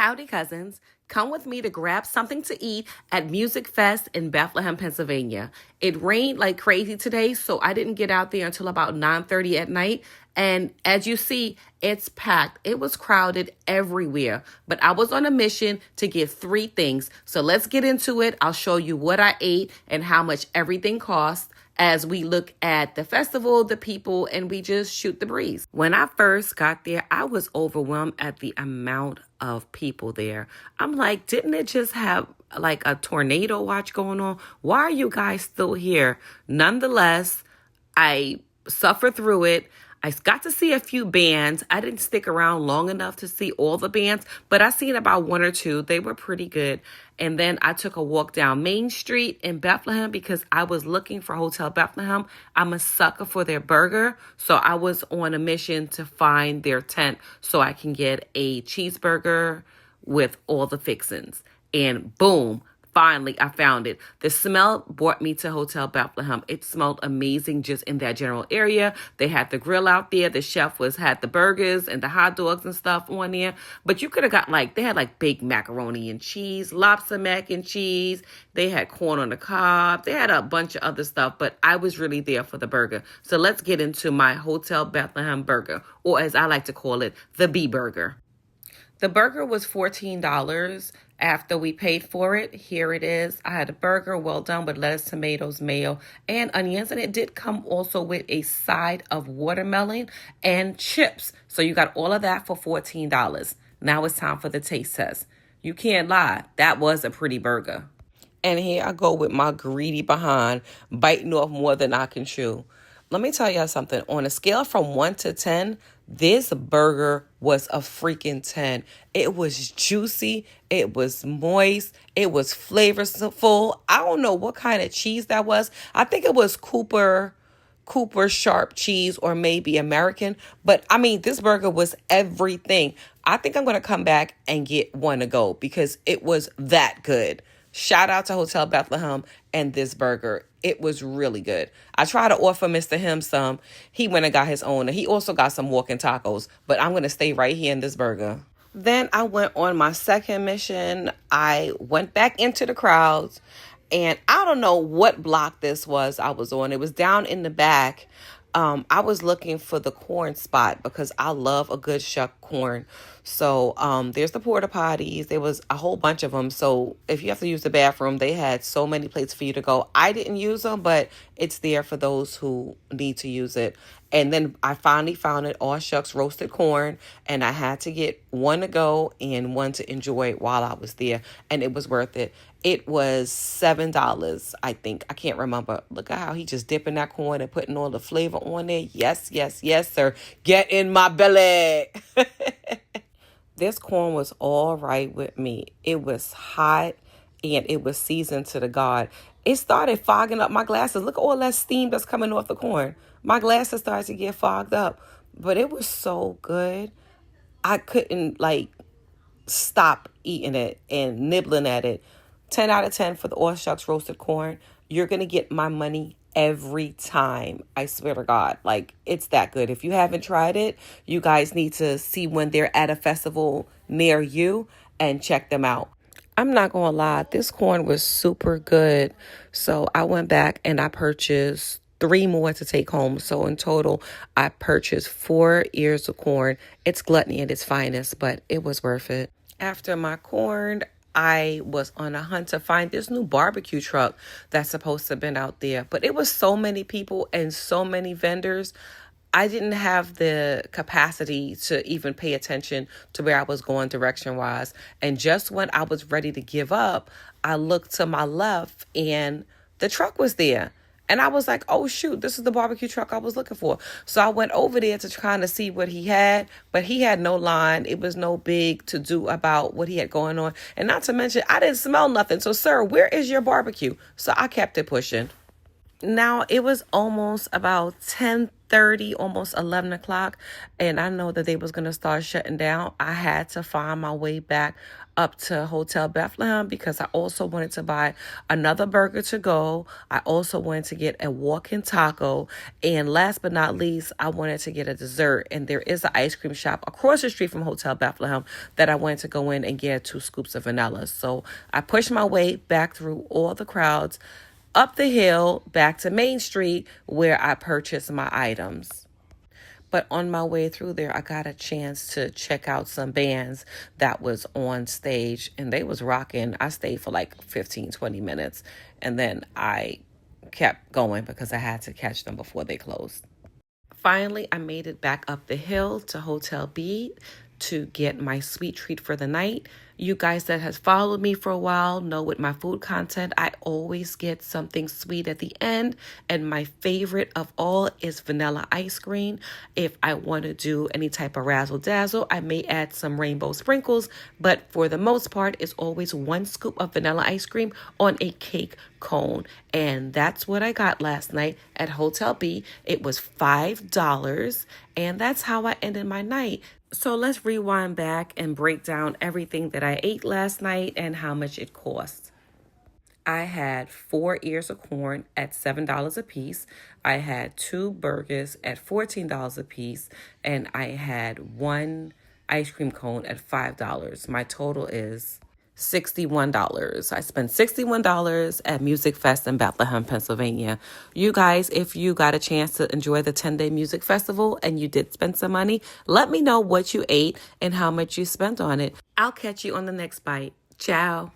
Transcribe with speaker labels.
Speaker 1: Howdy, cousins. Come with me to grab something to eat at MusikFest in Bethlehem, Pennsylvania. It rained like crazy today, so I didn't get out there until about 9:30 at night. And as you see, it's packed. It was crowded everywhere. But I was on a mission to get three things. So let's get into it. I'll show you what I ate and how much everything cost as we look at the festival, the people, and we just shoot the breeze. When I first got there, I was overwhelmed at the amount of people there. I'm like, didn't it just have like a tornado watch going on? Why are you guys still here? Nonetheless, I suffered through it. I got to see a few bands. I didn't stick around long enough to see all the bands, but I seen about one or two. They were pretty good. And then I took a walk down Main Street in Bethlehem because I was looking for Hotel Bethlehem. I'm a sucker for their burger. So I was on a mission to find their tent so I can get a cheeseburger with all the fixings. And boom. Finally, I found it. The smell brought me to Hotel Bethlehem. It smelled amazing just in that general area. They had the grill out there. The chef had the burgers and the hot dogs and stuff on there. But you could have got they had baked macaroni and cheese, lobster mac and cheese. They had corn on the cob. They had a bunch of other stuff, but I was really there for the burger. So let's get into my Hotel Bethlehem burger, or as I like to call it, the B burger. The burger was $14 after we paid for it. Here it is. I had a burger, well done, with lettuce, tomatoes, mayo, and onions. And it did come also with a side of watermelon and chips. So you got all of that for $14. Now it's time for the taste test. You can't lie. That was a pretty burger. And here I go with my greedy behind, biting off more than I can chew. Let me tell y'all something. On a scale from 1 to 10, this burger was a freaking 10. It was juicy. It was moist. It was flavorful. I don't know what kind of cheese that was. I think it was Cooper sharp cheese, or maybe American. But I mean, this burger was everything. I think I'm going to come back and get one to go because it was that good. Shout out to Hotel Bethlehem and this burger. It was really good. I tried to offer Mr. Him some. He went and got his own. And he also got some walking tacos. But I'm going to stay right here in this burger. Then I went on my second mission. I went back into the crowds. And I don't know what block this was I was on. It was down in the back. I was looking for the corn spot because I love a good shuck corn. So there's the porta potties. There was a whole bunch of them. So if you have to use the bathroom, they had so many places for you to go. I didn't use them, but it's there for those who need to use it. And then I finally found it, all Shucks roasted corn. And I had to get one to go and one to enjoy while I was there. And it was worth it. It was $7, I think. I can't remember. Look at how he just dipping that corn and putting all the flavor on there. Yes, yes, yes, sir. Get in my belly. This corn was all right with me. It was hot and it was seasoned to the God. It started fogging up my glasses. Look at all that steam that's coming off the corn. My glasses started to get fogged up. But it was so good. I couldn't stop eating it and nibbling at it. 10 out of 10 for the all Shucks roasted corn. You're going to get my money every time. I swear to God. It's that good. If you haven't tried it, you guys need to see when they're at a festival near you and check them out. I'm not going to lie. This corn was super good. So I went back and I purchased 3 more to take home. So in total, I purchased 4 ears of corn. It's gluttony at its finest, but it was worth it. After my corn, I was on a hunt to find this new barbecue truck that's supposed to have been out there. But it was so many people and so many vendors. I didn't have the capacity to even pay attention to where I was going direction-wise. And just when I was ready to give up, I looked to my left and the truck was there. And I was like, oh, shoot, this is the barbecue truck I was looking for. So I went over there to kind of see what he had, but he had no line. It was no big to do about what he had going on. And not to mention, I didn't smell nothing. So, sir, where is your barbecue? So I kept it pushing. Now, it was almost about 10:30, almost 11 o'clock. And I know that they was going to start shutting down. I had to find my way back up to Hotel Bethlehem because I also wanted to buy another burger to go. I also wanted to get a walk-in taco. And last but not least, I wanted to get a dessert. And there is an ice cream shop across the street from Hotel Bethlehem that I wanted to go in and get 2 scoops of vanilla. So I pushed my way back through all the crowds, up the hill, back to Main Street where I purchased my items. But on my way through there, I got a chance to check out some bands that was on stage, and they was rocking. I stayed for like 15, 20 minutes, and then I kept going because I had to catch them before they closed. Finally, I made it back up the hill to Hotel B to get my sweet treat for the night. You guys that has followed me for a while know with my food content, I always get something sweet at the end. And my favorite of all is vanilla ice cream. If I want to do any type of razzle dazzle, I may add some rainbow sprinkles. But for the most part, it's always 1 scoop of vanilla ice cream on a cake cone. And that's what I got last night at Hotel B. It was $5. And that's how I ended my night. So let's rewind back and break down everything that I ate last night and how much it cost. I had 4 ears of corn at $7 a piece. I had 2 burgers at $14 a piece. And I had 1 ice cream cone at $5. My total is $61. I spent $61 at MusikFest in Bethlehem, Pennsylvania. You guys, if you got a chance to enjoy the 10-day music festival and you did spend some money, let me know what you ate and how much you spent on it. I'll catch you on the next bite. Ciao.